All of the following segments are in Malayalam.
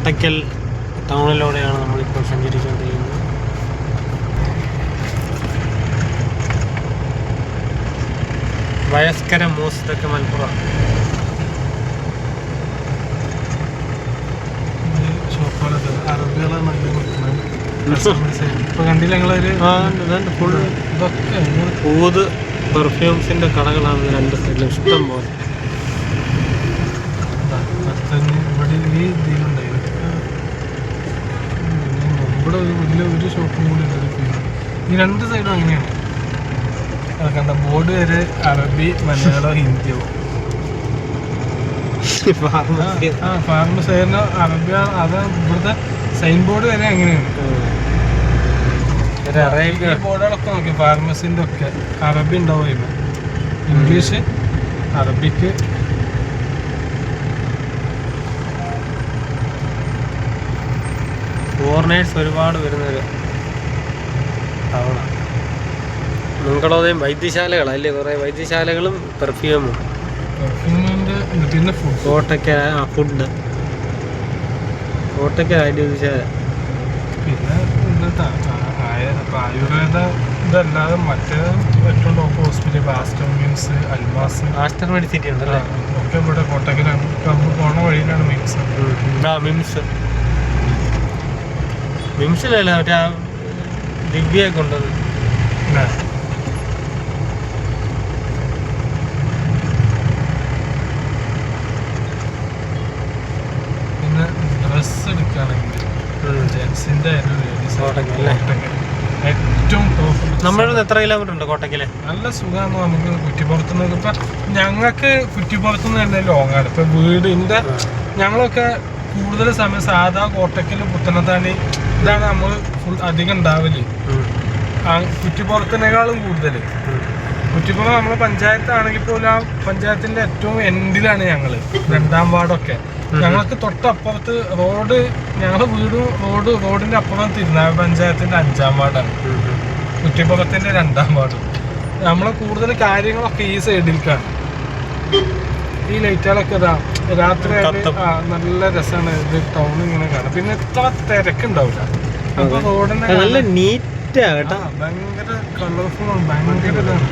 കോട്ടയ്ക്കൽ ടൗണിലൂടെയാണ് നമ്മളിപ്പോൾ സഞ്ചരിച്ചുകൊണ്ടിരിക്കുന്നത്. വയസ്കര മൂസ് ഇതൊക്കെ മലപ്പുറം ഷോപ്പുകളൊക്കെ അറബികളാണ് ഇപ്പൊ കണ്ടില്ല ഞങ്ങളൊരു ഫുൾ ഇതൊക്കെ ഊത് പെർഫ്യൂംസിന്റെ കടകളാണ് രണ്ട് സൈഡിലും ഇഷ്ടം പോലെ. ഇവിടെ ഈ ഇതിലുണ്ടായിരുന്നു ഇവിടെ ഒരു വലിയ ഒരു ഷോപ്പും കൂടി ഉണ്ട്. ഈ രണ്ട് സൈഡും അങ്ങനെയാണ് കണ്ട ബോർഡ് വരെ അറബി മലയാളം ഹിന്ദിയോ ഫാർമസി അറബി അത് ഇവിടുത്തെ സൈൻ ബോർഡ് വരെ അങ്ങനെയാണ്. ബോർഡുകളൊക്കെ നോക്കി ഫാർമസിന്റെ ഒക്കെ അറബി ഉണ്ടാവും, ഇംഗ്ലീഷ് അറബിക്ക്. ഫോറിനേഴ്സ് ഒരുപാട് വരുന്നൊരു ടൗണാണ്. നിങ്ങളോദയം വൈദ്യശാലകളല്ലേ, കുറേ വൈദ്യശാലകളും പെർഫ്യൂമും. പിന്നെ കോട്ടയ്ക്കൽ വൈദ്യശാല. പിന്നെ ആയുർവേദ ഇതല്ലാതെ മറ്റേ ഏറ്റവും top hospital Aster MIMS, Almas, Aster Medicity ഉണ്ടല്ലേ ഒക്കെ ഇവിടെ കോട്ടയ്ക്കലാണ്. പോണ വഴിയിലാണ് മിംസ്. മിംസിലല്ല മറ്റേ ദിവ്യൊക്കെ ഉണ്ടത്. പിന്നെ ഡ്രസ് എടുക്കുകയാണെങ്കിൽ ജെൻസിന്റെ ഏറ്റവും ടോപ്പ്. നമ്മളിവിടെ എത്ര കിലോമീറ്റർ ഉണ്ട് കോട്ടയ്ക്കല്? നല്ല സുഖമാണ് നമുക്ക്. കുറ്റിപ്പുറത്തുനിന്ന് ഇപ്പൊ ഞങ്ങൾക്ക് കുറ്റിപ്പുറത്തുനിന്ന് തന്നെ ലോങ് ആണ്. ഇപ്പൊ വീടിന്റെ ഞങ്ങളൊക്കെ കൂടുതൽ സമയം സാധാ കോട്ടയ്ക്കല് പുത്തനത്താണി ഇതാണ് നമ്മൾ ഫുൾ അധികം ഉണ്ടാവല്. കുറ്റിപ്പുറത്തിനേക്കാളും കൂടുതൽ കുറ്റിപ്പുറം നമ്മളെ പഞ്ചായത്താണെങ്കിൽ പോലും ആ പഞ്ചായത്തിന്റെ ഏറ്റവും എൻഡിലാണ് ഞങ്ങള്. 2ാം വാർഡൊക്കെ ഞങ്ങൾക്ക് തൊട്ടപ്പുറത്ത് റോഡ്, ഞങ്ങളുടെ റോഡിന്റെ അപ്പുറം തിരുനാവായ പഞ്ചായത്തിന്റെ 5ാം വാർഡാണ്, കുറ്റിപ്പുറത്തിന്റെ 2ാം വാർഡ്. നമ്മളെ കൂടുതൽ കാര്യങ്ങളൊക്കെ ഈ സൈഡിലേക്കാണ്. ഈ ലൈറ്റുകളൊക്കെ രാത്രി നല്ല രസമാണ് ഇത് ടൗൺ ഇങ്ങനെ കാണാം. പിന്നെ ഇത്ര തിരക്കുണ്ടാവില്ല. അപ്പൊ റോഡിന്റെ ഭയങ്കര കളർഫുൾ ആണ്, ഭയങ്കര ഇതാണ്.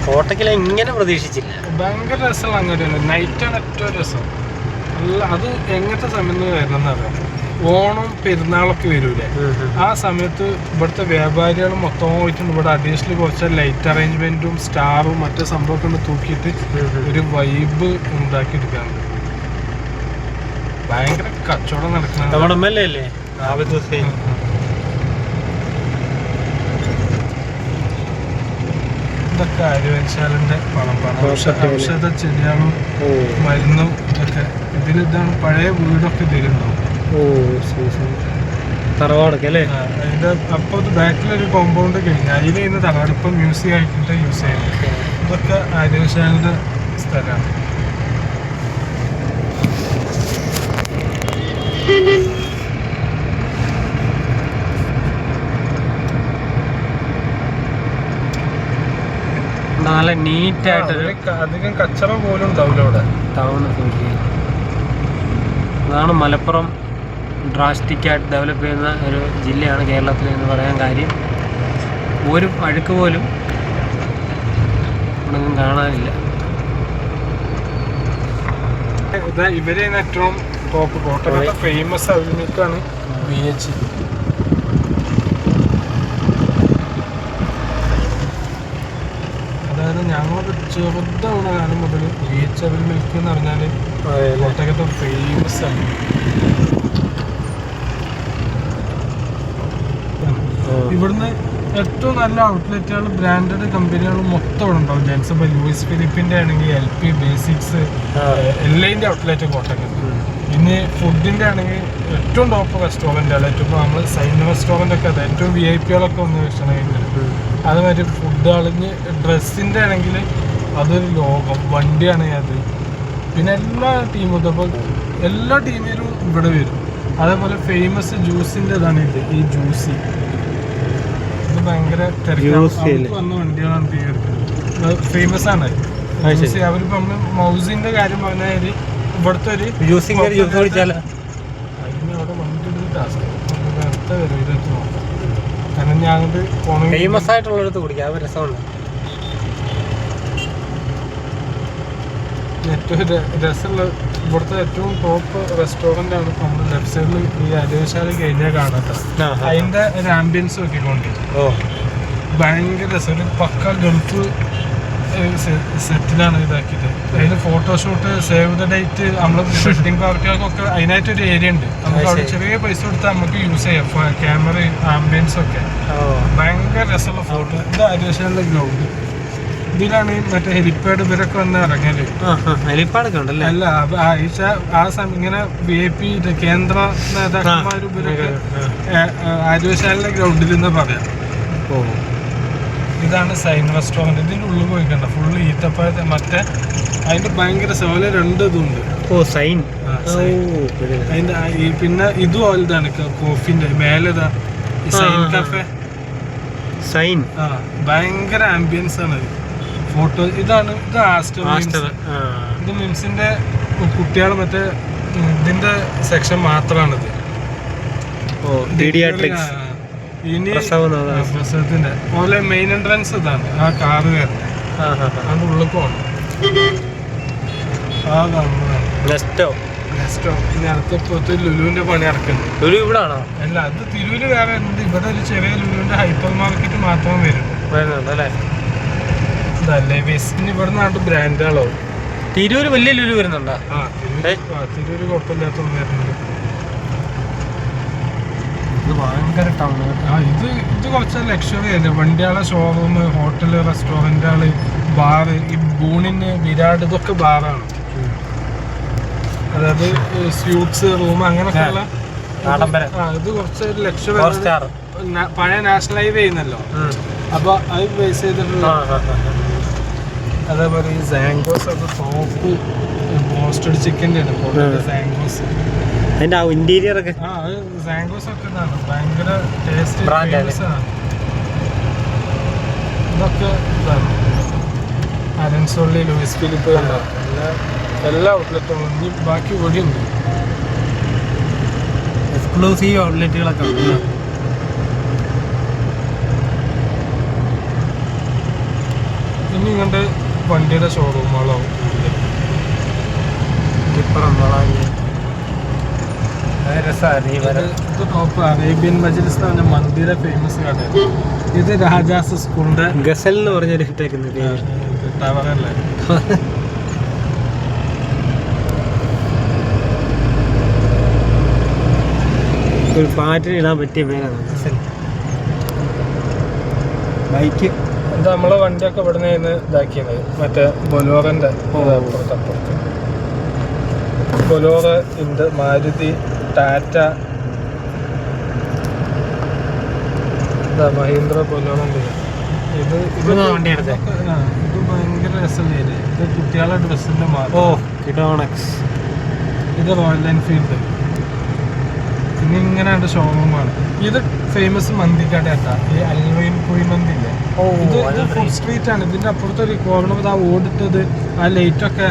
കോട്ടയ്ക്കൽ ഇങ്ങനെ പ്രതീക്ഷിച്ചില്ല. ഭയങ്കര രസമുള്ള അങ്ങോട്ടാണ്. നൈറ്റാണ് ഏറ്റവും രസം. അല്ല അത് എങ്ങനത്തെ സമയം വരണം അറിയാം. ഓണം പെരുന്നാളൊക്കെ വരൂലേ, ആ സമയത്ത് ഇവിടുത്തെ വ്യാപാരികൾ മൊത്തം പോയിട്ടുണ്ട്. ഇവിടെ അഡീഷണൽ കുറച്ച് ലൈറ്റ് അറേഞ്ച്മെന്റും സ്റ്റാറും മറ്റേ സംഭവമൊക്കെ ഒന്ന് തൂക്കിയിട്ട് ഒരു വൈബ് ഉണ്ടാക്കിയെടുക്കാറുണ്ട്. ഭയങ്കര കച്ചവടം നടക്കുന്നത്. ഇതൊക്കെ ആര്യവൈദ്യശാലന്റെ വളമ്പാണ്. ഔഷധ ചെടികളും മരുന്നും ഒക്കെ. ഇതിലിതാണ് പഴയ വീടൊക്കെ ഇതിലുണ്ടാവും. തറവാടൊക്കെ അല്ലേ? അതിന്റെ അപ്പൊ ബാക്കിലൊരു കോമ്പൗണ്ട് കഴിഞ്ഞു, അതിൽ ഇന്ന് തറവാട് ഇപ്പൊ മ്യൂസിയം ആയിട്ട് യൂസ് ചെയ്യുന്നത്. ഇതൊക്കെ ആര്യവൈദ്യശാലന്റെ സ്ഥലമാണ്. നല്ല നീറ്റായിട്ട് അധികം കച്ചറ പോലും ഉണ്ടാവില്ല ഇവിടെ ടൗണ്. അതാണ് മലപ്പുറം ഡ്രാസ്റ്റിക്കായിട്ട് ഡെവലപ്പ് ചെയ്യുന്ന ഒരു ജില്ലയാണ് കേരളത്തിൽ എന്ന് പറയാൻ കാര്യം. ഒരു അഴുക്ക് പോലും ഇവിടെയൊന്നും കാണാനില്ല. ഇവരെ ഏറ്റവും ടോപ്പ് കോട്ടയത്തെ ഫേമസ് അവിൽമിൽക്കാണ് VH. അതായത് ഞങ്ങളൊക്കെ ചെറുതാവുന്ന കാലം മുതൽ VH അവിൽമിൽക്ക് എന്ന് പറഞ്ഞാൽ കോട്ടയത്തെ ഫേമസ് ആണ്. ഇവിടുന്ന് ഏറ്റവും നല്ല ഔട്ട്ലെറ്റുകൾ ബ്രാൻഡഡ് കമ്പനികൾ മൊത്തം ഇവിടെ ഉണ്ടാവും. ജെൻസ് ഇപ്പോൾ ലൂയിസ് ഫിലിപ്പിൻ്റെ ആണെങ്കിൽ LP ബേസിക്സ് എല്ലാതിൻ്റെ ഔട്ട്ലെറ്റ് കോട്ടയത്ത്. ഇനി ഫുഡിൻ്റെ ആണെങ്കിൽ ഏറ്റവും ടോപ്പ് റെസ്റ്റോറൻറ്റുകൾ. ഏറ്റവും നമ്മൾ സൈൻ റെസ്റ്റോറൻ്റ് ഒക്കെ അത് ഏറ്റവും VIP-കളൊക്കെ ഒന്ന് ഭക്ഷണം കഴിക്കുന്നത്. അതുമാതിരി ഫുഡ് കളിഞ്ഞ് ഡ്രസ്സിൻ്റെ ആണെങ്കിൽ അതൊരു ലോകം വണ്ടിയാണ് അത്. പിന്നെ എല്ലാ ടീമും ഇപ്പോൾ എല്ലാ ടീമിലും ഇവിടെ വരും. അതേപോലെ ഫേമസ് ജ്യൂസിൻ്റെ ഇതാണ് ഇത്, ഈ ജ്യൂസി. ഇത് ഭയങ്കര വന്ന വണ്ടികളാണ് ഫേമസ് ആണ്. അവരിപ്പോൾ നമ്മൾ മൗസിൻ്റെ കാര്യം പറഞ്ഞാൽ ഇവിടുത്തെ ഒരു ടാസ്ക്. അടുത്ത വരും ഇതൊക്കെ നോക്കാം. കാരണം ഞാൻ അങ്ങോട്ട് പോണെങ്കിൽ ഫേമസ് ആയിട്ടുള്ളടത്ത് കുടിക്കാം, അത് രസമുണ്ട്. ഏറ്റവും രസമുള്ള ഇവിടുത്തെ ഏറ്റവും ടോപ്പ് റെസ്റ്റോറൻ്റ് ആണ് നമ്മൾ ലെഫ്റ്റ് സൈഡിൽ ഈ അരുവശാല കഴിഞ്ഞാൽ കാണാത്ത. അതിൻ്റെ ഒരു ആംബിയൻസ് നോക്കിക്കൊണ്ട് ഭയങ്കര രസം. ഒരു പക്ക ഗൾഫ് സെറ്റിലാണ് ഇതാക്കിയത്. അതിന് ഫോട്ടോഷൂട്ട്, സേവ് ദ ഡേറ്റ്, നമ്മൾ വെഡിങ് പാർട്ടികൾക്കൊക്കെ അതിനായിട്ടൊരു ഏരിയ ഉണ്ട്. നമുക്ക് അവിടെ ചെറിയ പൈസ കൊടുത്താൽ നമുക്ക് യൂസ് ചെയ്യാം ക്യാമറ, ആംബിയൻസ് ഒക്കെ. ഭയങ്കര രസമുള്ള ഫോട്ടോ. ഇത് അരുവശാല ഗ്രൗണ്ട്. ഇതിലാണ് മറ്റേ ഹെലിപ്പാഡ് ഇവരൊക്കെ വന്ന് ഇറങ്ങല്. ഹെലിപ്പാഡൊക്കെ ഉണ്ടല്ലേ? അല്ല, ആ സമയം ഇങ്ങനെ VIP കേന്ദ്ര നേതാക്കന്മാരും ഇവരൊക്കെ അരുവശാല ഗ്രൗണ്ടിൽ നിന്ന് പറയാം. ഇതാണ് സൈൻ റെസ്റ്റോറൻറ്റ്. ഇതിൻ്റെ ഉള്ളിൽ പോയി കണ്ട ഫുള്ള് ഈത്തപ്പഴത്തെ മറ്റേ അതിൻ്റെ ഭയങ്കര സോല 2 ഇതുണ്ട്. സൈൻ. അതിൻ്റെ പിന്നെ ഇതും വലുതാണ് കോഫിൻ്റെ മേലെതാ സൈൻ കഫേ. സൈൻ ഭയങ്കര ആംബിയൻസ് ആണ് ഫോട്ടോ. ഇതാണ് ഇത് ആസ്റ്റർ. ഇത് മിംസിന്റെ കുട്ടികൾ മറ്റേ ഇതിന്റെ സെക്ഷൻ മാത്രമാണിത്. ഇനി പ്രസവത്തിന്റെ പോലെ മെയിൻ എൻട്രൻസ് ഇതാണ്. ആ കാറ് കയറുന്നത് അതിന്റെ ഉള്ളിൽ പോകണം. ആ കാണുന്നതാണ് നെസ്റ്റോ. ഇനി അടുത്ത ലുലുവിന്റെ പണി നടക്കുന്നത്. ലുലു ഇവിടെ ആണോ? അല്ല, അത് തിരൂര് വേറെ ഉണ്ട്. ഇവിടെ ഒരു ചെറിയ ലുലുവിന്റെ ഹൈപ്പർ മാർക്കറ്റ് മാത്രം വരുന്നുണ്ട് അല്ലേ? ഇതല്ലേ ഇനി ഇവിടെ നാട്ട് ബ്രാൻഡുകളോ. തിരൂര് വലിയ ലുലു വരുന്നുണ്ടോ? തിരൂര് കുഴപ്പമില്ലാത്തൊന്നും വരുന്നുണ്ട്. ഇത് ഭയങ്കര ടൗൺ. ഇത് കുറച്ച് ലക്ഷറി അല്ലേ. വണ്ടിയാളെ ഷോറൂം, ഹോട്ടല്, റെസ്റ്റോറൻറ്റുകള്, ബാറ്. ഈ ബൂണിന്, വിരാട് ഇതൊക്കെ ബാറാണ്. അതായത് സ്യൂട്ട്സ് റൂം അങ്ങനെയൊക്കെയുള്ള. ഇത് കുറച്ച് ലക്ഷറി. പഴയ നാഷണൽ ഹൈവേ ചെയ്യുന്നല്ലോ, അപ്പൊ അത് ബേസ് ചെയ്തിട്ടുള്ള. അതേപോലെ ഈ സാങ്കോസ് ഒക്കെ ടോപ്പ് റോസ്റ്റഡ് ചിക്കൻ്റെ ആണ്. സാങ്കോസ് അതിന്റെ ഇന്റീരിയർ ഒക്കെ സാങ്കോസ് ഒക്കെ ഇതാണ് ഭയങ്കര ടേസ്റ്റ് ആണ്. ഇതൊക്കെ ഇതാണ് അരൻസോള്ളി, ലൂയിസ് ഫിലിപ്പ് എല്ലാ ഔട്ട്ലെറ്റും ഉണ്ട്. ബാക്കി ഇവിടെയുണ്ട് എക്സ്ക്ലൂസീവ് ഔട്ട്ലെറ്റുകളൊക്കെ ഉണ്ട്. ഇനി ഇങ്ങോട്ട് വണ്ടിയുടെ ഷോറൂമുകളോ ഇത് ടോപ്പ് അറേബ്യൻ മജ്ലിസ് എന്ന് പറഞ്ഞ മന്ദിര ഫേമസ് കട. ഇത് രാജാസ് സ്കൂളിന്റെ ഗസൽ എന്ന് പറഞ്ഞൊരു ടവറല്ലേ. ഒരു പാറ്റിന് ഇടാൻ പറ്റിയ പേരാണ് ഗസൽ. ബൈക്ക് എന്താ നമ്മളെ വണ്ടിയൊക്കെ ഇവിടെ നിന്ന് ഇതാക്കിയത് മറ്റേ ബൊലോറന്റെ അപ്പുറത്തപ്പുറത്ത്. ബൊലോറ ഉണ്ട്, മാരുതി, ടാറ്റ, മഹീന്ദ്ര ബൊലോറ ഉണ്ട്. ഇത് ഭയങ്കര രസമല്ലേ. ഇത് കുട്ടികളുടെ ഡ്രസ്സിന്റെ മാറും. ഇത് റോയൽ എൻഫീൽഡ്. പിന്നെ ഇങ്ങനെ ഷോറൂമാണ്. ഇത് ഫേമസ് മന്തിക്കടയാട്ടാ, ഈ അൽവൈൻ കുഴിമന്തി ഇല്ലേ. ഇത് ഫുഡ് സ്ട്രീറ്റ് ആണ്. ഇതിന്റെ അപ്പുറത്തെ ഒരു കോർണർ ഓടിട്ടത് ആ ലൈറ്റൊക്കെ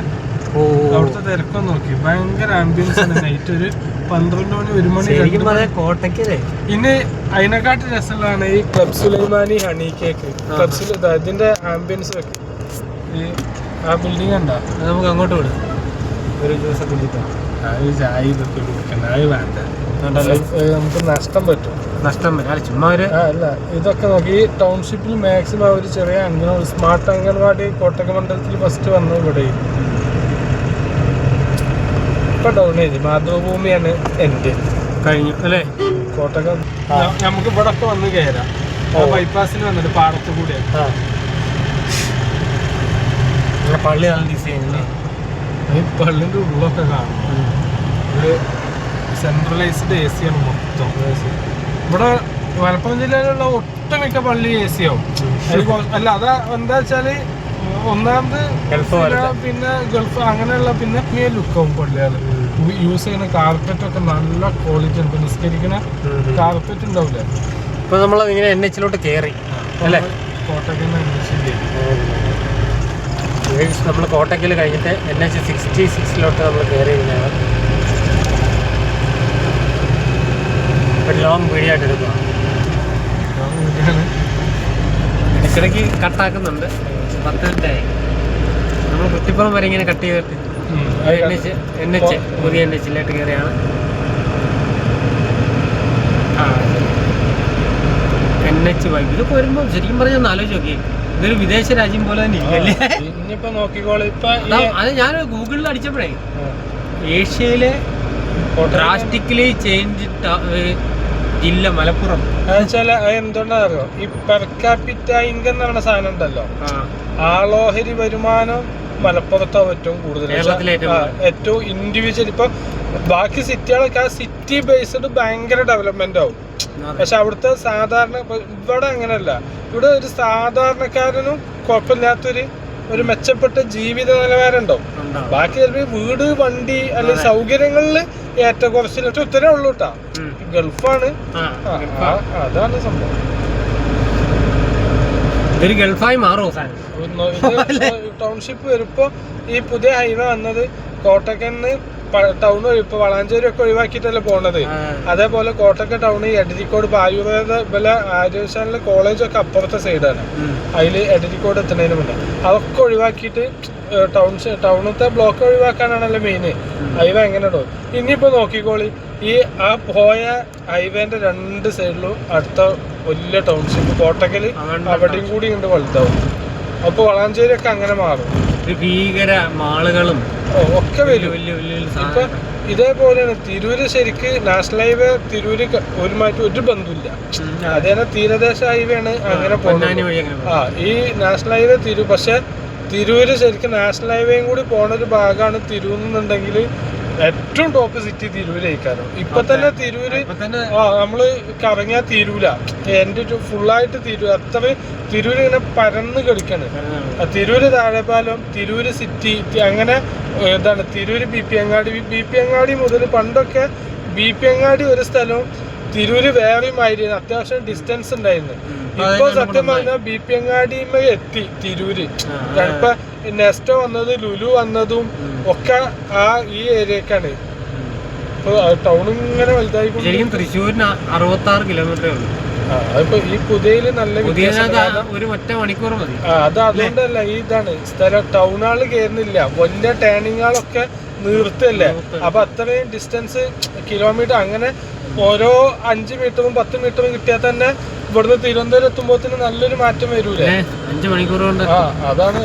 അവിടുത്തെ തിരക്കം നോക്കി. ഭയങ്കര ആംബിയൻസ് ആണ്. നൈറ്റ് ഒരു 12 മണി 1 മണി കോട്ടയ്ക്കല്ലേ. ഇനി അതിനെക്കാട്ട് രസമുള്ളതാണ് ഈ club Sulaimani honey cake. Club ഇതിന്റെ ആംബിയൻസ് ഒക്കെ ഈ ആ ബിൽഡിംഗ് ഉണ്ടാ. നമുക്ക് അങ്ങോട്ട് വിടും ഒരു ദിവസം കുടിക്കാം. അത് ചായ ഇതൊക്കെ കുടിക്കണ്ട, അത് വേണ്ട. നമുക്ക് നഷ്ടം പറ്റും. നഷ്ടം ചുമ്മാ അല്ല, ഇതൊക്കെ നോക്കി ഈ ടൗൺഷിപ്പിൽ മാക്സിമം ഒരു ചെറിയ അംഗനവാടി, സ്മാർട്ട് അംഗൻവാടി കോട്ടക മണ്ഡലത്തിൽ ഫസ്റ്റ് വന്നു. ഇവിടെ ഇപ്പൊ ഡൗൺ ചെയ്തു. മാതൃഭൂമിയാണ് എൻ്റെ കഴിഞ്ഞു അല്ലേ. കോട്ടകം നമുക്ക് ഇവിടെ ഒക്കെ വന്ന് കയറാം. ബൈപ്പാസിൽ വന്നിട്ട് പാടത്ത് കൂടിയാണ്. പള്ളി നല്ല ഡിസൈൻ അല്ലേ. ഈ പള്ളിൻ്റെ ഉള്ളൊക്കെ കാണും. ഇത് സെൻട്രലൈസ്ഡ് AC ആണ് മൊത്തം. ഇവിടെ മലപ്പുറം ജില്ലയിലുള്ള ഒട്ടുമിക്ക പള്ളി AC ആവും. അല്ല, അതാ എന്താ വെച്ചാല് ഒന്നാമത് പിന്നെ ഗൾഫ് അങ്ങനെയുള്ള പിന്നെ ലുക്കാവും പള്ളികൾ. യൂസ് ചെയ്യുന്ന കാർപ്പറ്റ് ഒക്കെ നല്ല ക്വാളിറ്റി ഉണ്ട്. നിസ്കരിക്കുന്ന കാർപ്പറ്റ് ഉണ്ടാവില്ല. ഇപ്പൊ നമ്മൾ ഇങ്ങനെ NH-ലോട്ട് കയറി അല്ലേ. കോട്ടക്കൽ നമ്മൾ കോട്ടക്കൽ കഴിഞ്ഞിട്ട് NH 66-ലോട്ട് നമ്മൾ കയറി കഴിഞ്ഞാൽ ഒരു ലോങ് വീഡിയോ ആയിട്ട് എടുക്കുക. ഇടയ്ക്കിടയ്ക്ക് കട്ടാക്കുന്നുണ്ട്. 10 മിനിറ്റായി. നമ്മൾ കുറ്റിപ്പുറം വരെ ഇങ്ങനെ കട്ട് ചെയ്തിട്ട് NH പുതിയ NHയിലോട്ട് കയറിയാണ്. NH ബൈക്ക് ഇതൊക്കെ വരുമ്പോൾ ശരിക്കും പറഞ്ഞാൽ ഒന്ന് ആലോചിച്ച് നോക്കി, ഇതൊരു വിദേശ രാജ്യം പോലെ തന്നെ ഇരിക്കല്ലേ. ഇനിയിപ്പോ നോക്കിക്കോളൂ. അത് ഞാൻ ഗൂഗിളിൽ അടിച്ചപ്പോഴേ ഏഷ്യയിലെ ഡ്രാസ്റ്റിക്കലി ചേഞ്ച് ജില്ല മലപ്പുറം. എന്തുകൊണ്ടാ അറിയോ, ഈ പെർ ക്യാപിറ്റ ഇൻകം എന്ന് പറയുന്ന സാധനം ഉണ്ടല്ലോ, ആളോഹരി വരുമാനം മലപ്പുറത്താണ് ഏറ്റവും കൂടുതൽ. ഏറ്റവും ഇൻഡിവിജ്വൽ. ഇപ്പൊ ബാക്കി സിറ്റികളൊക്കെ ആ സിറ്റി ബേസ്ഡ് ഭയങ്കര ഡെവലപ്മെന്റ് ആവും. പക്ഷെ അവിടുത്തെ സാധാരണ ഇവിടെ അങ്ങനെയല്ല. ഇവിടെ ഒരു സാധാരണക്കാരനും കുഴപ്പമില്ലാത്തൊരു മെച്ചപ്പെട്ട ജീവിത നിലവാരം ഉണ്ടാവും. ബാക്കി ചിലപ്പോൾ വീട്, വണ്ടി അല്ലെങ്കിൽ സൗകര്യങ്ങളിൽ ഏറ്റക്കുറച്ചിൽ ഉത്തരേ ഉള്ളൂ കേട്ടാ. ഗൾഫാണ്, അതാണ് സംഭവം. ഇതൊരു ഗൾഫായി മാറുമോ? ടൗൺഷിപ്പ് വരുമ്പോ ഈ പുതിയ ഹൈവേ വന്നത് കോട്ടക്കന്ന് ടൗൺ ഇപ്പൊ വളാഞ്ചേരി ഒക്കെ ഒഴിവാക്കിയിട്ടല്ലേ പോണത്. അതേപോലെ കോട്ടക്ക ടൗണ് എടരിക്കോട് ആയുർവേദ ആര്യശാല കോളേജൊക്കെ അപ്പുറത്തെ സൈഡാണ്. അതിൽ എടരിക്കോട് എത്തുന്നതിന് മുന്നേ അതൊക്കെ ഒഴിവാക്കിയിട്ട് ടൗണത്തെ ബ്ലോക്ക് ഒഴിവാക്കാനാണല്ലോ മെയിൻ. ഹൈവേ എങ്ങനെ ഉണ്ടോ ഇനിയിപ്പോ നോക്കിക്കോളി. ഈ ആ പോയ ഹൈവേന്റെ 2 സൈഡിലും അടുത്ത വലിയ ടൗൺഷിപ്പ് കോട്ടക്കല് അവിടെയും കൂടി ഉണ്ട് വലുതാവും. അപ്പൊ വളാഞ്ചേരി ഒക്കെ അങ്ങനെ മാറും. ഭീകര മാളുകളും ഒക്കെ വരും. ഇപ്പൊ ഇതേപോലെയാണ് തിരൂര്. ശരിക്ക് നാഷണൽ ഹൈവേ തിരൂര് ഒരു ബന്ധമില്ല. അതേപോലെ തീരദേശ ഹൈവേ ആണ് അങ്ങനെ പോകുന്നത്. ഈ നാഷണൽ ഹൈവേ പക്ഷെ തിരൂര് ശരിക്കും നാഷണൽ ഹൈവേയും കൂടി പോണ ഒരു ഭാഗമാണ് തിരൂന്നുണ്ടെങ്കിൽ ഏറ്റവും ടോപ്പ് സിറ്റി തിരൂരായിക്കാരോ. ഇപ്പൊ തന്നെ തിരൂര് നമ്മള് കറങ്ങിയാ തീരൂല. എന്റെ ഫുള്ളായിട്ട് അത്രയും തിരൂര് ഇങ്ങനെ പരന്ന് കിടക്കാണ്. തിരൂര് താഴെപ്പാലം, തിരൂര് സിറ്റി, അങ്ങനെ ഇതാണ് തിരൂര് BP അങ്ങാടി മുതൽ പണ്ടൊക്കെ BP അങ്ങാടി ഒരു സ്ഥലവും തിരൂര് വേറെയും ആയിരുന്നു. അത്യാവശ്യം ഡിസ്റ്റൻസ് ഉണ്ടായിരുന്നു. ഇപ്പൊ സത്യം പറഞ്ഞാൽ BP അങ്ങാടിമേ എത്തി തിരൂര്. ഇപ്പൊ നെസ്റ്റോ വന്നത്, ലുലു വന്നതും ഒക്കെ ഈ ഏരിയക്കാണ്. ടൗൺ ഇങ്ങനെ വലുതായി. തൃശ്ശൂരിന് 66 കിലോമീറ്ററേ ഉള്ളൂ. അതിപ്പോ ഈ പുതിയയില് നല്ല ഒരു ഒറ്റ മണിക്കൂർ മതി. അതുകൊണ്ടല്ല, ഈ ഇതാണ് സ്ഥലം. ടൗണുകളിൽ കയറുന്നില്ല, വലിയ ടേണിങ്ങുകളൊക്കെ നിർത്തല്ലേ. അപ്പൊ അത്രയും ഡിസ്റ്റൻസ് കിലോമീറ്റർ. അങ്ങനെ ഓരോ 5 മീറ്ററും 10 മീറ്ററും കിട്ടിയാൽ തന്നെ ഇവിടുന്ന് തിരുവനന്തപുരം എത്തുമ്പോത്തിന് നല്ലൊരു മാറ്റം വരൂലേ. 5 മണിക്കൂർ കൊണ്ട്. അതാണ്.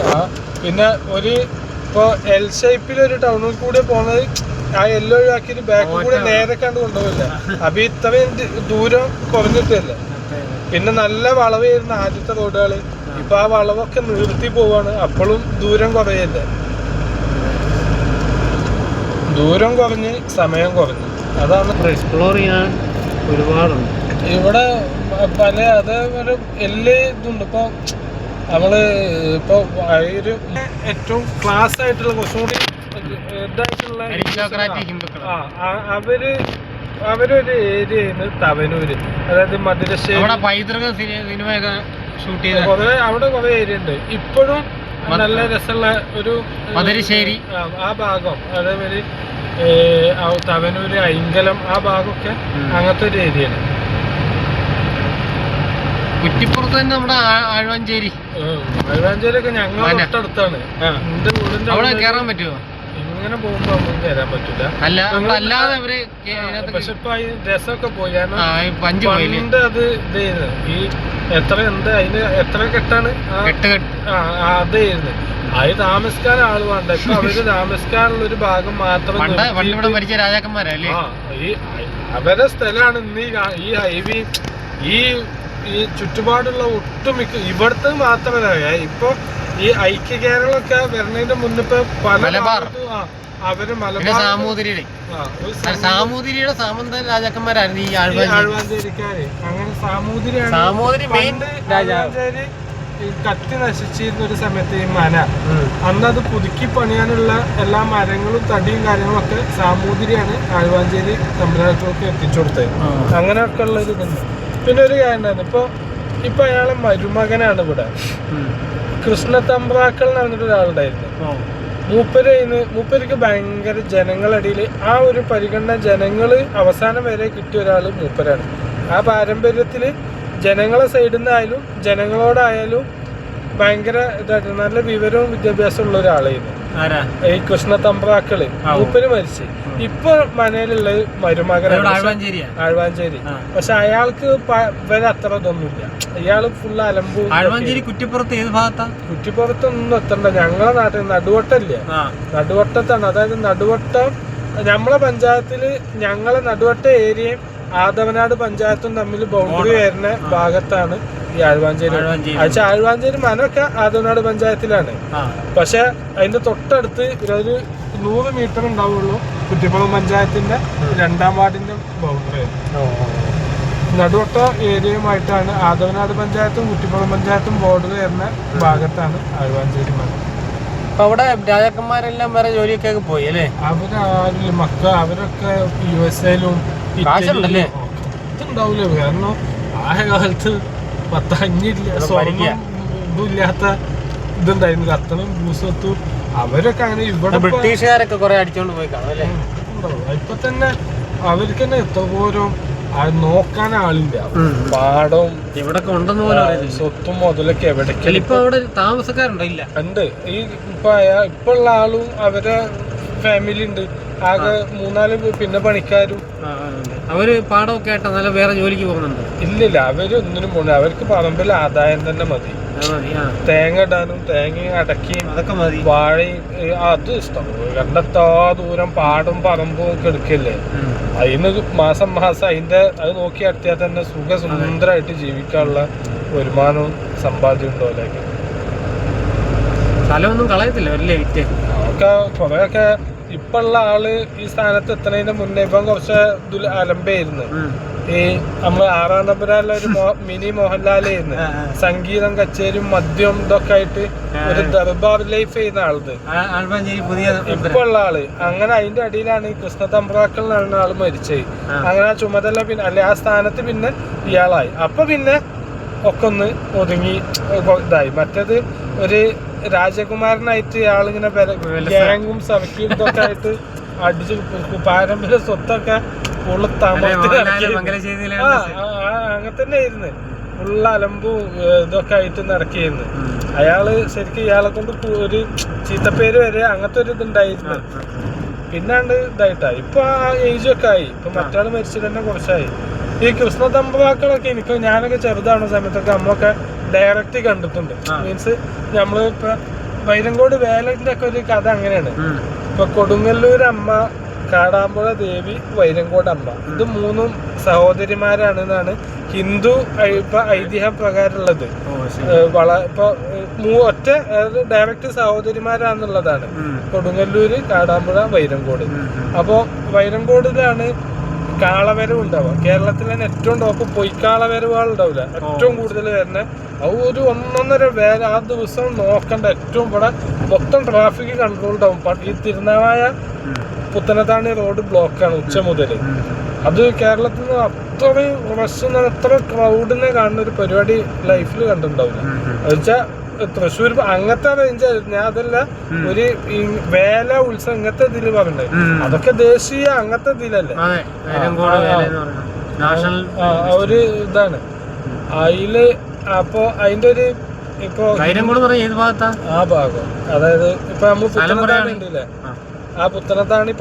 പിന്നെ ഇപ്പൊ L ഷേപ്പിലൊരു ടൗണിൽ കൂടെ പോണത് ആ എല്ലോ ഒഴിവാക്കിയിട്ട് ബാക്ക് കൂടെ നേരെ കണ്ട് കൊണ്ടുപോകില്ല. അപ്പൊ ഇത്രയും ദൂരം കുറഞ്ഞിട്ടല്ലേ. പിന്നെ നല്ല വളവായിരുന്നു ആദ്യത്തെ റോഡുകള്. ഇപ്പൊ ആ വളവൊക്കെ നിർത്തി പോവാണ്. അപ്പോഴും ദൂരം കുറയല്ലേ. ദൂരം കുറഞ്ഞ് സമയം കുറഞ്ഞു. അതാണ് എക്സ്പ്ലോർ ചെയ്യാൻ ഒരുപാടുണ്ട് ഇവിടെ. പല അതേപോലെ എല്ലാ ഇതുണ്ട്. ഇപ്പൊ നമ്മള് ഇപ്പൊ ഒരു ഏറ്റവും ക്ലാസ് ആയിട്ടുള്ള കുറച്ചും കൂടി ഇതായിട്ടുള്ള അവരൊരു ഏരിയയാണ് തവനൂര്. അതായത് മധുരശ്ശേരി, അവിടെ കുറെ ഏരിയ ഉണ്ട്. ഇപ്പോഴും നല്ല രസമുള്ള ഒരു മധുരശ്ശേരി ആ ഭാഗം, അതേപോലെ തവനൂര്, ഐങ്കലം ആ ഭാഗമൊക്കെ അങ്ങനത്തെ ഒരു ഏരിയയാണ്. കുറ്റിപ്പുറത്ത് തന്നെ നമ്മുടെ ആഴ്വാഞ്ചേരി ഒക്കെ ഞങ്ങൾ തൊട്ടടുത്താണ്. എന്റെ വീടിന്റെ അവിടെ കയറാൻ പറ്റുമോ? ഇങ്ങനെ പോകുമ്പോ നമുക്ക് കയറാൻ പറ്റൂല. അല്ലാതെ പക്ഷെ ഇപ്പൊ രസമൊക്കെ പോയി. പണ്ട് അത് ഇതായിരുന്നു. ഈ അതിന് എത്ര കെട്ടാണ് അതായിരുന്നു. അത് താമസിക്കാൻ ആള് വേണ്ട. ഇപ്പൊ അവര് താമസിക്കാനുള്ള ഒരു ഭാഗം മാത്രം രാജാക്കന്മാരല്ലേ. ഈ അവരുടെ സ്ഥലമാണ് ഇന്ന് ഈ ഹൈവേ. ഈ ചുറ്റുപാടുള്ള ഒട്ടുമിക്ക ഇവിടുത്തെ മാത്രമല്ല. ഇപ്പൊ ഈ ഐക്യ കേരളമൊക്കെ വരുന്നതിന്റെ മുന്നിപ്പോ പല അവര് സാമൂതിരിയുടെ സാമന്ത രാജാക്കന്മാരായിരുന്നു ഈ ആഴ്വാഞ്ചേരിക്കാര്. അങ്ങനെ സാമൂതിരി കത്തി നശിച്ചിരുന്ന ഒരു സമയത്ത് ഈ മന അന്നത് പുതുക്കി പണിയാനുള്ള എല്ലാ മരങ്ങളും തടിയും കാര്യങ്ങളൊക്കെ സാമൂതിരിയാണ് ആഴ്വാഞ്ചേരി തമ്പുരാട്ടികൾക്ക് എത്തിച്ചു കൊടുത്തത്. അങ്ങനെയൊക്കെ ഉള്ള ഒരു ഇതുണ്ട്. പിന്നെ ഒരു കാര്യം ഉണ്ടായിരുന്നു. ഇപ്പൊ അയാളെ മരുമകനാണ് ഇവിടെ. കൃഷ്ണ തമ്പ്രാക്കൾ എന്ന് പറഞ്ഞിട്ട് ഒരാളുണ്ടായിരുന്നു. മൂപ്പർക്ക് ഭയങ്കര ജനങ്ങളിടയിൽ ആ ഒരു പരിഗണന ജനങ്ങൾ അവസാനം വരെ കിട്ടിയ ഒരാൾ മൂപ്പരാണ്. ആ പാരമ്പര്യത്തിൽ ജനങ്ങളെ സൈഡിൽ നിന്നായാലും ജനങ്ങളോടായാലും ഭയങ്കര ഇതായിട്ട് നല്ല വിവരവും വിദ്യാഭ്യാസം ഉള്ള ഒരാളായിരുന്നു ഈ കൃഷ്ണ തമ്പ്രാക്കള്. മൂപ്പര് മരിച്ച് ഇപ്പൊ മനയിലുള്ള മരുമകനാണ് ആഴ്വാഞ്ചേരി. പക്ഷെ അയാൾക്ക് ഇവരെ അത്ര ഇതൊന്നുമില്ല. ഇയാള് ഫുള്ള് അലമ്പും. കുറ്റിപ്പുറത്തൊന്നും എത്തണ്ട. ഞങ്ങളെ നാട്ടിൽ നടുവട്ടല്ലേ, നടുവട്ടത്താണ്. അതായത് നടുവട്ടം നമ്മളെ പഞ്ചായത്തില് ഞങ്ങളെ നടുവട്ട ഏരിയയും ആദവനാട് പഞ്ചായത്തും തമ്മിൽ ബൗണ്ടറി വരുന്ന ഭാഗത്താണ് ഈ ആഴ്വാഞ്ചേരി. ആഴ്വാഞ്ചേരി മനൊക്കെ ആദവനാട് പഞ്ചായത്തിലാണ്. പക്ഷെ അതിന്റെ തൊട്ടടുത്ത് ഒരു 100 മീറ്റർ ഉണ്ടാവുള്ളൂ കുറ്റിപ്പുറം പഞ്ചായത്തിന്റെ 2ാം വാർഡിന്റെ ബൗണ്ടറി. നടുവട്ട ഏരിയയുമായിട്ടാണ് ആദവനാട് പഞ്ചായത്തും കുറ്റിപ്പുറം പഞ്ചായത്തും ബോർഡർ വരുന്ന ഭാഗത്താണ് ആഴ്വാഞ്ചേരി മന. അവിടെ രാജാക്കന്മാരെല്ലാം വേറെ ജോലിയൊക്കെ പോയി അല്ലേ? അവരാരും അവരൊക്കെ USA-ലും ഇതുണ്ടാവില്ല. കാരണം ആ കാലത്ത് ഇതുമില്ലാത്ത ഇതുണ്ടായിരുന്നു. കത്തണം ഭൂസ്വത്തും അവരൊക്കെ അങ്ങനെ. ഇവിടെ ബ്രിട്ടീഷുകാരൊക്കെ കുറെ അടിച്ചോണ്ട് പോയി കാണും അല്ലേ? ഇപ്പൊ തന്നെ അവർക്ക് തന്നെ എത്രപോലും നോക്കാൻ ആളില്ല. പാടവും ഇവിടെ ഉണ്ടെന്ന് പോലെ സ്വത്തും മുതലൊക്കെ എവിടേക്ക്. ഇപ്പൊ അവിടെ താമസക്കാരുണ്ടോ? ഇല്ല, ഉണ്ട്. ഈ ഇപ്പൊ ഉള്ള ആളും അവരെ ഫാമിലി ഉണ്ട്. ആകെ 3-4 പിന്നെ പണിക്കാരും. അവര് പാടമൊക്കെ ആയിട്ട് നല്ല വേറെ ജോലിക്ക് പോകുന്നുണ്ട്? ഇല്ലില്ല, അവര് ഒന്നിനും പോണില്ല. അവർക്ക് പറമ്പിൽ ആദായം തന്നെ മതി. തേങ്ങ ഇടാനും തേങ്ങയും അടക്കിയും അതൊക്കെ മതി. വാഴയും അത് ഇഷ്ടം. കണ്ടെത്താ ദൂരം പാടും പറമ്പും ഒക്കെ എടുക്കല്ലേ. അതിന് മാസം അതിന്റെ അത് നോക്കി നടത്തിയാൽ തന്നെ സുഖസുന്ദരമായിട്ട് ജീവിക്കാനുള്ള വരുമാനവും സമ്പാദ്യം ഉണ്ടോ അതിലേക്ക്. സ്ഥലമൊന്നും കളയത്തില്ല അല്ലേ? ഒക്കെ കുറെയൊക്കെ ഇപ്പൊ ഉള്ള ആള് ഈ സ്ഥാനത്ത് എത്തുന്നതിന്റെ മുന്നേ ഇപ്പം കുറച്ച് അലമ്പായിരുന്നു. ഈ നമ്മള് 6ാം നമ്പറിലെ ഒരു മിനി മോഹൻലാലായിരുന്നു. സംഗീതം, കച്ചേരിയും മദ്യം ഇതൊക്കെ ആയിട്ട് ഒരു ദർബാർ ലൈഫ് ചെയ്യുന്ന ആളത് ഇപ്പൊ ഉള്ള ആള്. അങ്ങനെ അതിന്റെ അടിയിലാണ് ഈ കൃഷ്ണ തമ്പ്രാക്കൾ എന്ന ആള് മരിച്ചത്. അങ്ങനെ ആ ചുമതല പിന്നെ അല്ലെ ആ സ്ഥാനത്ത് പിന്നെ ഇയാളായി. അപ്പൊ പിന്നെ ഒക്കെ ഒന്ന് ഒതുങ്ങി ഇതായി. മറ്റേത് ഒരു രാജകുമാരനായിട്ട് ഇയാളിങ്ങനെ ഗ്യാങ്ങും സർക്കിളും ഇതൊക്കെ ആയിട്ട് അടിച്ച് പാരമ്പര്യ സ്വത്തൊക്കെ ഫുള്ള് അങ്ങനെ തന്നെ ആയിരുന്നു. ഫുള്ള് അലമ്പും ഇതൊക്കെ ആയിട്ട് നടക്കിയിരുന്നു. അയാള് ശരിക്കും ഇയാളെ കൊണ്ട് ഒരു ചീത്തപ്പേര് വരെ അങ്ങനത്തെ ഒരു ഇതുണ്ടായിരുന്നു. പിന്നാണ്ട് ഇതായിട്ടാ ഇപ്പൊ ആ ഏജൊക്കെ ആയി. ഇപ്പൊ മറ്റാള് മരിച്ചിട്ട് തന്നെ കുറച്ചായി. ഈ കൃഷ്ണ തമ്പ്രാക്കളൊക്കെ ഞാനൊക്കെ ചെറുതാവുന്ന സമയത്തൊക്കെ നമ്മളൊക്കെ ഡയറക്റ്റ് കണ്ടിട്ടുണ്ട്. മീൻസ് നമ്മള് ഇപ്പൊ വൈരങ്കോട് വേലന്റെ ഒക്കെ ഒരു കഥ അങ്ങനെയാണ്. ഇപ്പൊ കൊടുങ്ങല്ലൂർ അമ്മ, കാടാമ്പുഴ ദേവി, വൈരങ്കോട് അമ്മ, ഇത് 3 സഹോദരിമാരാണ് എന്നാണ് ഹിന്ദു ഐതിഹ്യ പ്രകാരമുള്ളത്. ഇപ്പൊ ഒറ്റ ഡയറക്റ്റ് സഹോദരിമാരാന്നുള്ളതാണ് കൊടുങ്ങല്ലൂര്, കാടാമ്പുഴ, വൈരങ്കോട്. അപ്പോ വൈരങ്കോടിലാണ് കാളവരവ് ഉണ്ടാവുക. കേരളത്തിൽ തന്നെ ഏറ്റവും ടോപ്പ് പൊയ്ക്കാളവരവുകൾ ഉണ്ടാവില്ല, ഏറ്റവും കൂടുതൽ വരുന്ന ഒരു 1.5 വേല ആ ദിവസം നോക്കണ്ട. ഏറ്റവും ഇവിടെ മൊത്തം ട്രാഫിക് കൺട്രോൾ ഉണ്ടാവും. ഈ തിരുനാവായ പുത്തനത്താണി റോഡ് ബ്ലോക്കാണ് ഉച്ച മുതൽ. അത് കേരളത്തിൽ നിന്ന് അത്രയും റഷ്, അത്ര ക്രൗഡിനെ കാണുന്ന ഒരു പരിപാടി ലൈഫിൽ കണ്ടിട്ടുണ്ടാവില്ല. എന്നുവെച്ചാൽ തൃശ്ശൂർ അങ്ങനത്തെ റേഞ്ച് ആയിരുന്നു. ഞാൻ അതല്ല ഒരു വേല ഉത്സവം ഇങ്ങനത്തെ ഇതില് പറഞ്ഞത്. അതൊക്കെ ദേശീയ അങ്ങനത്തെ ഇതിലല്ലേ, ഒരു ഇതാണ് അതില്. അപ്പൊ അതിന്റെ ഒരു ഇപ്പൊ ആ ഭാഗം, അതായത് ഇപ്പൊ നമ്മൾ പുത്തനത്താണി ഉണ്ടല്ലേ, ആ പുത്തനത്താണി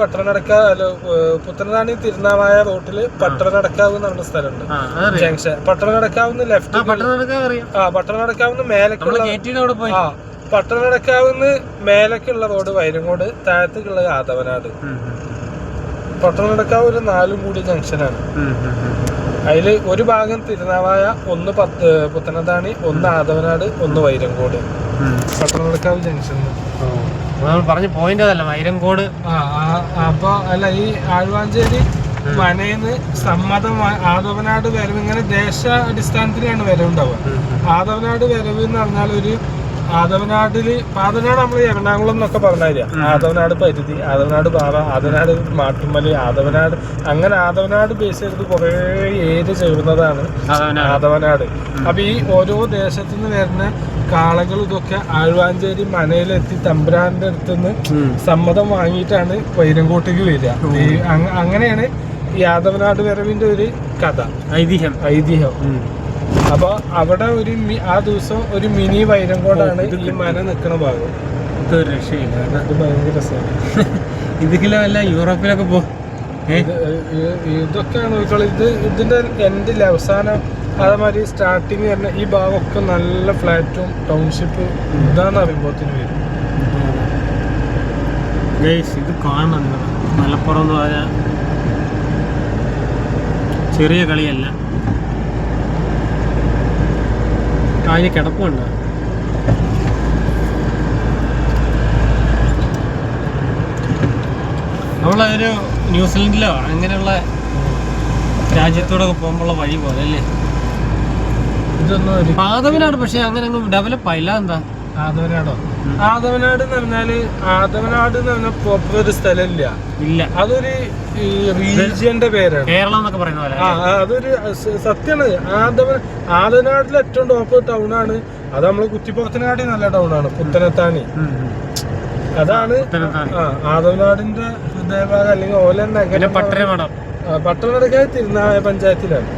പുത്തനത്താണി തിരുനാവായ റൂട്ടില് പട്ടണനടക്കാവ് എന്ന് പറഞ്ഞ സ്ഥലമുണ്ട്. ജംഗ്ഷൻ പട്ടണനടക്കാവുന്ന ലെഫ്റ്റ്, പട്ടണനടക്കാവുന്ന മേലക്കുള്ള പട്ടണനടക്കാവുന്ന മേലക്കുള്ള റോഡ് വൈരങ്കോട്, താഴത്തേക്കുള്ള ആദവനാട്. പട്ടണനടക്കാവ് ഒരു 4 കൂടി ജംഗ്ഷനാണ്. അതില് ഒരു ഭാഗം തിരുനാവായ, 1 പുത്തനത്താണി, 1 ആദവനാട്, 1 വൈരങ്കോട്. പട്ടണനടക്കാവ് ജംഗ്ഷനിൽ പറഞ്ഞ പോയിന്റ് അതല്ല വൈരങ്കോട്. അപ്പൊ അല്ല, ഈ ആഴ്വാഞ്ചേരി മനേന്ന് സമ്മതം ആദവനാട് വരവ് ഇങ്ങനെ ദേശാടിസ്ഥാനത്തിലാണ് വരവുണ്ടാവുക. ആദവനാട് വരവ് എന്ന് പറഞ്ഞാൽ ഒരു ആദവനാട് നമ്മൾ എറണാകുളം എന്നൊക്കെ പറഞ്ഞാൽ ആദവനാട് പരിധി, ആദവനാട് പാറ, ആദവനാട് മാട്ടുമ്മല്, ആദവനാട്, അങ്ങനെ ആദവനാട് ബേസ് ചെയ്ത് കുറെ ഏരിയ ചേർന്നതാണ് ആദവനാട്. അപ്പൊ ഈ ഓരോ ദേശത്തു നിന്ന് വരുന്ന കാളകൾ ഇതൊക്കെ ആഴ്വാഞ്ചേരി മനയിലെത്തി തമ്പുരാന്റെ അടുത്തുനിന്ന് സമ്മതം വാങ്ങിയിട്ടാണ് വൈരങ്കോട്ടേക്ക് വരിക. അങ്ങനെയാണ് ഈ ആദവനാട് വരവിന്റെ ഒരു കഥ, ഐതിഹ്യം. അപ്പൊ അവിടെ ആ ദിവസം ഒരു മിനി വൈരങ്കോടാണ് ഈ മന നിൽക്കുന്ന ഭാഗം. രക്ഷയില്ല, ഇത് ഭയങ്കര രസമാണ്. ഇതിലല്ല യൂറോപ്പിലൊക്കെ പോ ഇതൊക്കെയാണ് ഇതിന്റെ എൻഡിൽ അവസാനം അതേമാതിരി സ്റ്റാർട്ടിങ് വരുന്ന ഈ ഭാഗമൊക്കെ നല്ല ഫ്ലാറ്റും ടൗൺഷിപ്പ് ഇതാന്ന് അറിയുമ്പോത്തിന് വരും. ഇത് കാണണം. മലപ്പുറം എന്ന് പറഞ്ഞാൽ ചെറിയ കളിയല്ല. അതിന് കിടപ്പുണ്ട്. നമ്മളൊരു ന്യൂസിലൻഡിലോ അങ്ങനെയുള്ള രാജ്യത്തോടെ പോകുമ്പോഴുള്ള വഴി പോലെ അല്ലേ ഇതൊന്നും. ആദവനാട് പക്ഷെ അങ്ങനെ അങ്ങ് ഡെവലപ്പ് ആയില്ല. എന്താ ആദവനാടോ? ആദവനാട് എന്ന് പറഞ്ഞാല് ആദവനാട് എന്ന് പറഞ്ഞാൽ പ്രോപ്പർ ഒരു സ്ഥലമില്ല. അതൊരു റീജിയന്റെ പേരാണ്. കേരളം എന്നൊക്കെ പറയുന്ന പോലെ. അതൊരു സത്യമാണ്. ആദവനാട്ടിലെ ഏറ്റവും ടോപ്പ് ടൗൺ ആണ് അത്. നമ്മള് കുറ്റിപ്പുറത്തിനാട്ടി നല്ല ടൗൺ ആണ് പുത്തനത്താണി. അതാണ് ആദവനാടിന്റെ ഹൃദയഭാഗം. അല്ലെങ്കിൽ ഓല പട്ടണക്കാർ തിരുനാവായ പഞ്ചായത്തിലാണ്.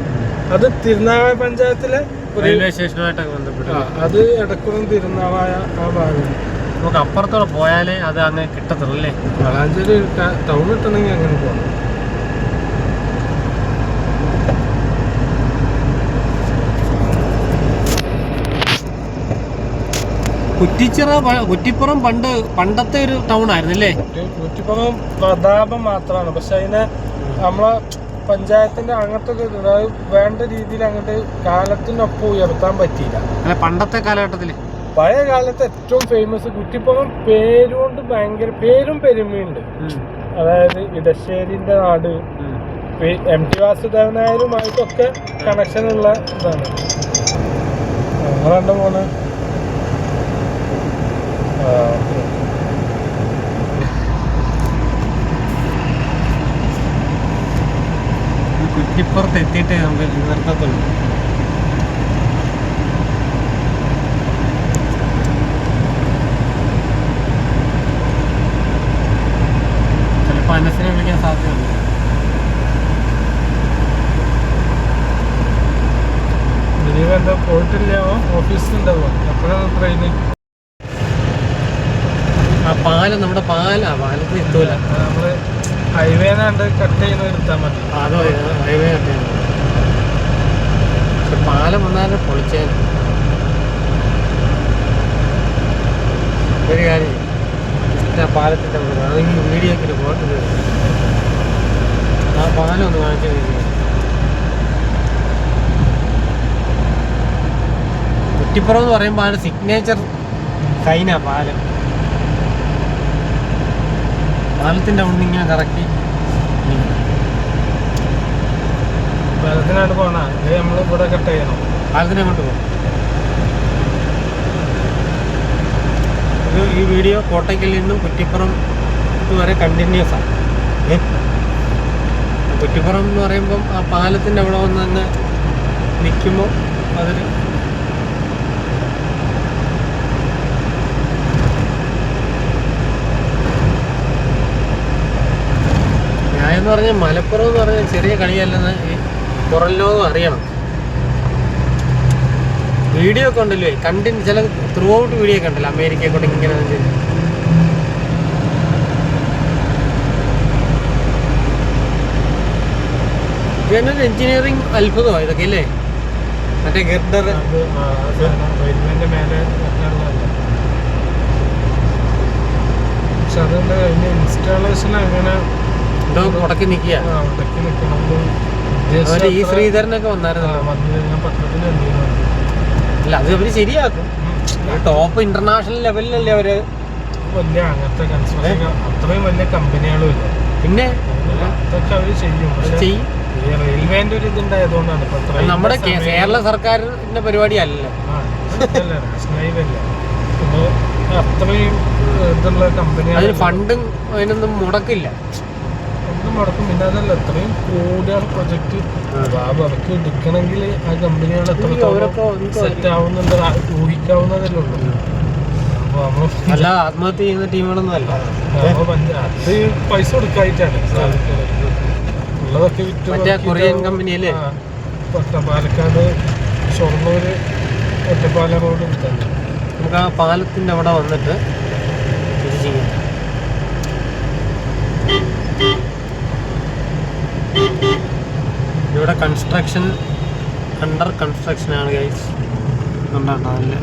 അത് തിരുനാവായ പഞ്ചായത്തിലെ റെയിൽവേ സ്റ്റേഷനുമായിട്ടൊക്കെ ബന്ധപ്പെട്ട് അത് എടക്കുളം തിരുനാവായ ആ ഭാഗം. നമുക്ക് അപ്പുറത്തോടെ പോയാലേ അത് അങ്ങനെ കിട്ടത്തുള്ളൂ അല്ലേ? വളാഞ്ചേരി ടൗൺ കിട്ടണമെങ്കിൽ അങ്ങനെ പോകണം. കുറ്റിപ്പുറം പണ്ടത്തെ ഒരു ടൗൺ ആയിരുന്നു അല്ലേ? കുറ്റിപ്പുറം പ്രതാപം മാത്രമാണ്. പക്ഷെ അതിനെ നമ്മളെ പഞ്ചായത്തിന്റെ അങ്ങനത്തെ വേണ്ട രീതിയിൽ അങ്ങോട്ട് കാലത്തിനൊപ്പം ഉയർത്താൻ പറ്റിയില്ല. പണ്ടത്തെ കാലഘട്ടത്തില് പഴയ കാലത്ത് ഏറ്റവും ഫേമസ് കുറ്റിപ്പുറം പേരുകൊണ്ട് ഭയങ്കര പേരും പെരുമയുണ്ട്. അതായത് ഇടശ്ശേരിന്റെ നാട്, MT വാസുദേവനായരുമായിട്ടൊക്കെ കണക്ഷൻ ഉള്ള ഇതാണ്. ഞങ്ങളെന്താ പോണേ? കുറ്റിപ്പുറത്ത് എത്തിയിട്ടേ നമുക്ക് നിർത്തത്തുള്ളൂ. ചിലപ്പോൾ അനസിനെ വിളിക്കാൻ സാധ്യതയുണ്ട്. എന്താ പോയിട്ടില്ല? ഓഫീസിലുണ്ടാവുക എപ്പോഴാണ് ട്രെയിന്? ആ പാലം നമ്മുടെ പാലത്തിൽ എത്തൂല. നമ്മള് ഹൈവേനാണ്ട് കട്ട് ചെയ്യുന്ന എടുത്താൽ മതി. അതോ ഹൈവേ കട്ട് ചെയ്യുന്നത്. പക്ഷെ പാലം വന്നാലും പൊളിച്ചേ. ഒരു കാര്യം പാലത്തിൻ്റെ അതെങ്കിൽ വീഡിയോ ഒക്കെ പോട്ടത് ആ പാലം ഒന്ന് കാണിച്ചു. കുറ്റിപ്പുറം എന്ന് പറയുമ്പോൾ അതിൻ്റെ സിഗ്നേച്ചർ സൈനാ പാലം. പാലത്തിൻ്റെ അവിടെ ഇങ്ങനെ കറക്കി പാലത്തിനായിട്ട് പോകണ നമ്മൾ ഇവിടെ കട്ട് ചെയ്യണം. പാലത്തിനെ കൊണ്ട് പോകും. ഈ വീഡിയോ കോട്ടയ്ക്കൽ നിന്നും കുറ്റിപ്പുറം വരെ കണ്ടിന്യൂസ് ആണ്. കുറ്റിപ്പുറം എന്ന് പറയുമ്പം ആ പാലത്തിൻ്റെ അവിടെ വന്ന് അങ്ങ് നിൽക്കുമ്പോൾ അതൊരു എന്ന് പറഞ്ഞാൽ മലപ്പുറം എന്ന് പറഞ്ഞാൽ ചെറിയ കളിയല്ലെന്ന് ഈ പുറം ലോകം അറിയണം. വീഡിയോ ഒക്കെ ഉണ്ടല്ലോ ചില ത്രൂ ഔട്ട് വീഡിയോ ഒക്കെ ഉണ്ടല്ലോ അമേരിക്കയെ കൊണ്ട് ഇങ്ങനെ ഇതൊരു എഞ്ചിനീയറിംഗ് അത്ഭുതമാണ് ഇതൊക്കെ അല്ലേ? മറ്റേ ഗിർഡർ പക്ഷെ അതുകൊണ്ട് അതിന്റെ ഇൻസ്റ്റാളേഷൻ അങ്ങനെ ഉടക്കി നിൽക്കുക. ഈ ശ്രീധരനൊക്കെ വന്നായിരുന്നു. അല്ല അത് അവര് ശരിയാക്കും. ടോപ്പ് ഇന്റർനാഷണൽ ലെവലിലല്ലേ അവര്. വലിയ അങ്ങനത്തെ കൺസ്ട്രക്ഷൻ അത്രയും വലിയ കമ്പനികളും ഇല്ല. പിന്നെ അതൊക്കെ അവര് ചെയ്യും. റെയിൽവേന്റെ ഒരു ഇതുണ്ടായതുകൊണ്ടാണ് നമ്മുടെ കേരള സർക്കാരിന്റെ പരിപാടി അല്ലല്ലോ. നാഷണൽ ഹൈവേ അല്ല. പിന്നെ അത്രയും ഇതുള്ള കമ്പനിയാണ്. അതിന് ഫണ്ടും അതിനൊന്നും മുടക്കില്ല, ഒന്നും മുടക്കും. പിന്നെ അതല്ല, അത്രയും കോടിയാണ് പ്രൊജക്ട്. അപ്പോൾ അവർക്ക് എടുക്കണമെങ്കിൽ ആ കമ്പനികൾ എത്രത്തോളം സെറ്റ് ആവുന്നുണ്ട് ഊഹിക്കാവുന്നതല്ലേ ഉള്ളൂ. അപ്പോൾ നമ്മൾ അല്ല ആത്മഹത്യ ചെയ്യുന്ന ടീമുകളൊന്നും അല്ല, അത് പൈസ കൊടുക്കായിട്ടാണ് ഉള്ളതൊക്കെ വിറ്റ്. മറ്റേ കൊറിയൻ കമ്പനിയല്ലേ പാലക്കാട് ഷൊർണൂർ ഒറ്റപ്പാലം റോഡ് എടുത്താണ്. നമുക്ക് ആ പാലത്തിൻ്റെ അവിടെ വന്നിട്ട് ഇത് ചെയ്യാം. ഇവിടെ കൺസ്ട്രക്ഷൻ അണ്ടർ കൺസ്ട്രക്ഷൻ ആണ് ഗൈസ്. ഉണ്ടാവില്ല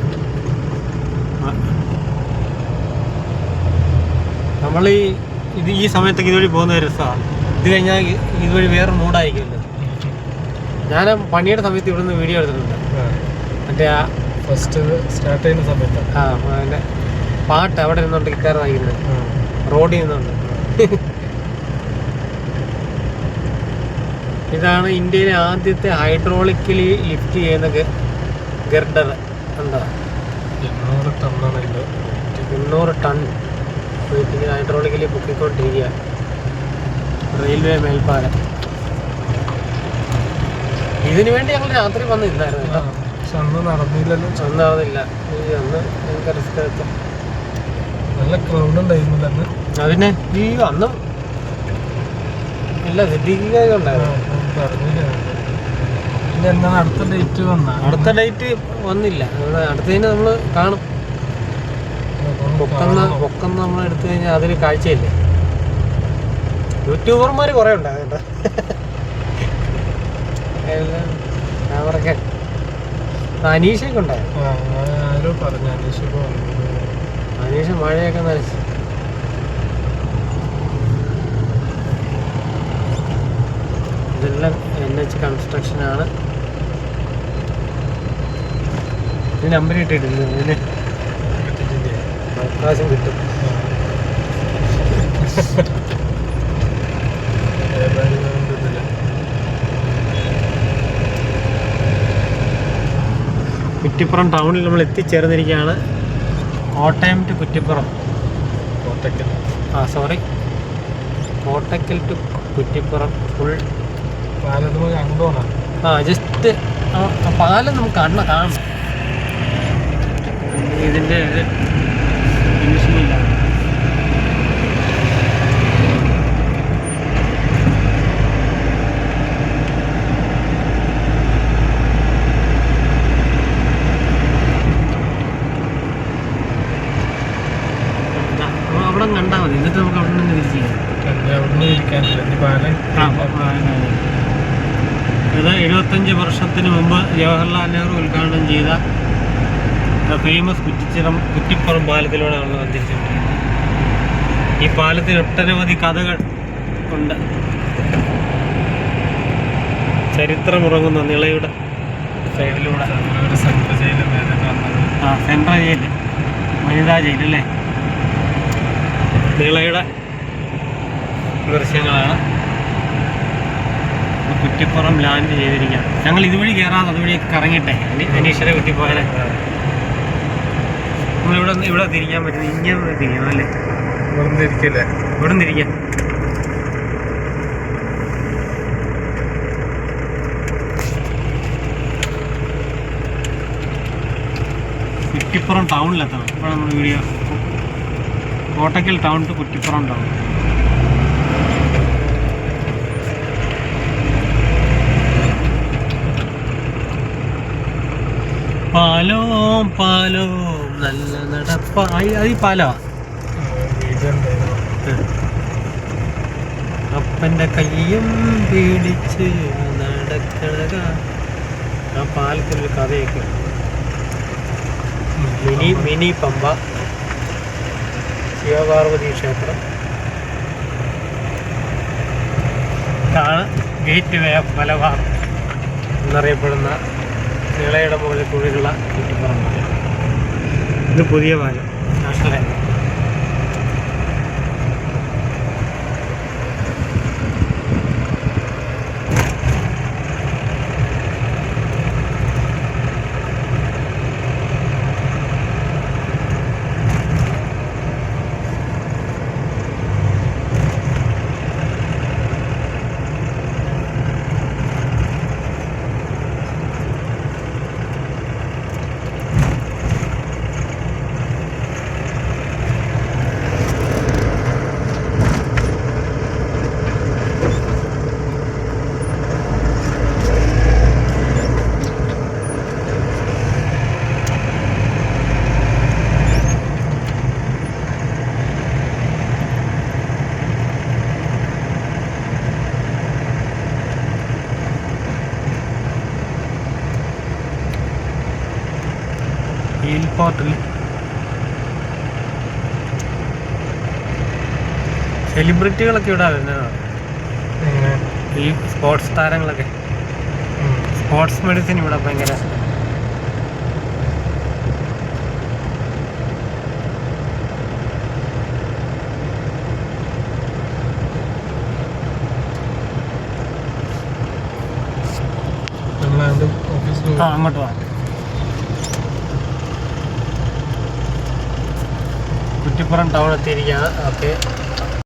നമ്മൾ ഈ സമയത്തൊക്കെ ഇതുവഴി പോകുന്ന രസമാണ്. ഇത് കഴിഞ്ഞാൽ ഇതുവഴി വേറെ മൂടായിരിക്കുമല്ലോ. ഞാൻ പണിയുടെ സമയത്ത് ഇവിടുന്ന് വീഡിയോ എടുത്തിട്ടുണ്ട്. മറ്റേ ആ ഫസ്റ്റ് സ്റ്റാർട്ട് ചെയ്യുന്ന സമയത്ത് അതിൻ്റെ പാട്ട് അവിടെ നിന്നുണ്ട്, ഗിറ്റാർ വായിക്കുന്നത് റോഡിൽ നിന്നുണ്ട്. ഇതാണ് ഇന്ത്യയിലെ ആദ്യത്തെ ഹൈഡ്രോളിക്കലി ലിഫ്റ്റ് ചെയ്യുന്ന ഗർഡർ. എന്താ 800 ടണ്ണാണ് ഇത്. 800 ടൺ വെയിറ്റിന് ഹൈഡ്രോളിക്കലി പൊക്കിക്കൊണ്ടിരിക്കുക. റെയിൽവേ മേൽപ്പാലം. ഇതിനു വേണ്ടി ഞങ്ങൾ രാത്രി വന്ന് ഇന്നായിരുന്നു കേട്ടോ. പക്ഷെ അന്ന് നടന്നില്ലല്ലോ. അന്ന് നടന്നില്ല. അന്ന് ഞങ്ങൾക്ക് റിസ്ക് എടുത്തു. നല്ല ക്രൗഡ് ഉണ്ടായിരുന്നില്ല അന്ന്. അതിന് ഈ അന്ന് ഇല്ല സിദ്ധിക്കുണ്ടായിരുന്നു. പിന്നെ എന്താണ് അടുത്ത ഡേറ്റ് വന്ന? അടുത്ത ഡേറ്റ് വന്നില്ല. അടുത്തതിന് നമ്മൾ കാണും. പൊക്കം നമ്മൾ എടുത്തു കഴിഞ്ഞാൽ അതൊരു കാഴ്ചയില്ലേ. യൂട്യൂബർമാർ കുറേ ഉണ്ടാകും കേട്ടോ. ക്യാമറൊക്കെ അനീഷൊക്കെ ഉണ്ടായിരുന്നു. ആരോ പറഞ്ഞു അനീഷ് മഴയൊക്കെ നനച്ചു. ഇതെല്ലാം NH കൺസ്ട്രക്ഷനാണ്. ഇത് നമ്പർ കിട്ടിയിട്ടില്ല. ഇതിന് അവകാശം കിട്ടും. കുറ്റിപ്പുറം ടൗണിൽ നമ്മൾ എത്തിച്ചേർന്നിരിക്കുകയാണ്. Kottayam to Kuttippuram. Kottakkal to Kuttippuram full പാലത്ത് കണ്ടോണ. ജസ്റ്റ് പാലം നമുക്ക് കാണണം. ഇതിൻ്റെ ഫിനിഷിങ്ങില്ല. അവിടെ കണ്ടാൽ മതി. എന്നിട്ട് നമുക്ക് അവിടെ നിന്ന് തിരിച്ച് ചെയ്യാം. ഇത് 75 വർഷത്തിന് മുമ്പ് ജവഹർലാൽ നെഹ്റു ഉദ്ഘാടനം ചെയ്ത ഫേമസ് കുറ്റിപ്പുറം പാലത്തിലൂടെ നമ്മൾ സഞ്ചരിച്ചിട്ടുണ്ട്. ഈ പാലത്തിന് ഒട്ടനവധി കഥകൾ ഉണ്ട്. ചരിത്രമുറങ്ങുന്ന നിളയുടെ സൈഡിലൂടെ സെൻട്രൽ ജയിൽ, വനിതാ ജയിൽ അല്ലേ, നിളയുടെ ദൃശ്യങ്ങളാണ്. കുറ്റിപ്പുറം ലാൻഡ് ചെയ്തിരിക്കുകയാണ്. ഞങ്ങൾ ഇതുവഴി കയറാതെ അതുവഴിയൊക്കെ കറങ്ങിയിട്ടെ അനീശ്വര കുറ്റിപ്പോയാലെ നമ്മളിവിടെ തിരിക്കാൻ പറ്റുന്നത്. ഇങ്ങനെ തിരിക്കണം അല്ലേ? ഇവിടെ തിരിക്കാം. കുറ്റിപ്പുറം ടൗണിലെത്തണം. ഇപ്പോൾ നമ്മൾ video Kottakkal town to Kuttippuram town. പാലോ പാലോ നല്ല നടപ്പായി. അത് ഈ പാലോ അപ്പൻ്റെ കയ്യും പിടിച്ച് നടക്കണ. ആ പാലത്തിലൊരു കഥയൊക്കെ. മിനി പമ്പ, ശിവപാർവതി ക്ഷേത്രം, ഇതാണ് ഗേറ്റ് വേ ഓഫ് മലബാർ എന്നറിയപ്പെടുന്ന നിളയുടെ മുകളിൽ കുഴിയുള്ള കുറ്റിപ്പുറം. ഇത് പുതിയ പാലം, നാഷണൽ ഹൈവേ. ഹീൽ പോർട്ടിൽ സെലിബ്രിറ്റികളൊക്കെ ഇവിടെ വരുന്നതാണ്. ഈ സ്പോർട്സ് താരങ്ങളൊക്കെ, സ്പോർട്സ് മെഡിസിൻ ഇവിടെ ഭയങ്കര. അങ്ങോട്ട് പോവാം. കുറ്റിപ്പുറം ടൗൺ എത്തിയിരിക്കുകയാണ്. ഓക്കെ.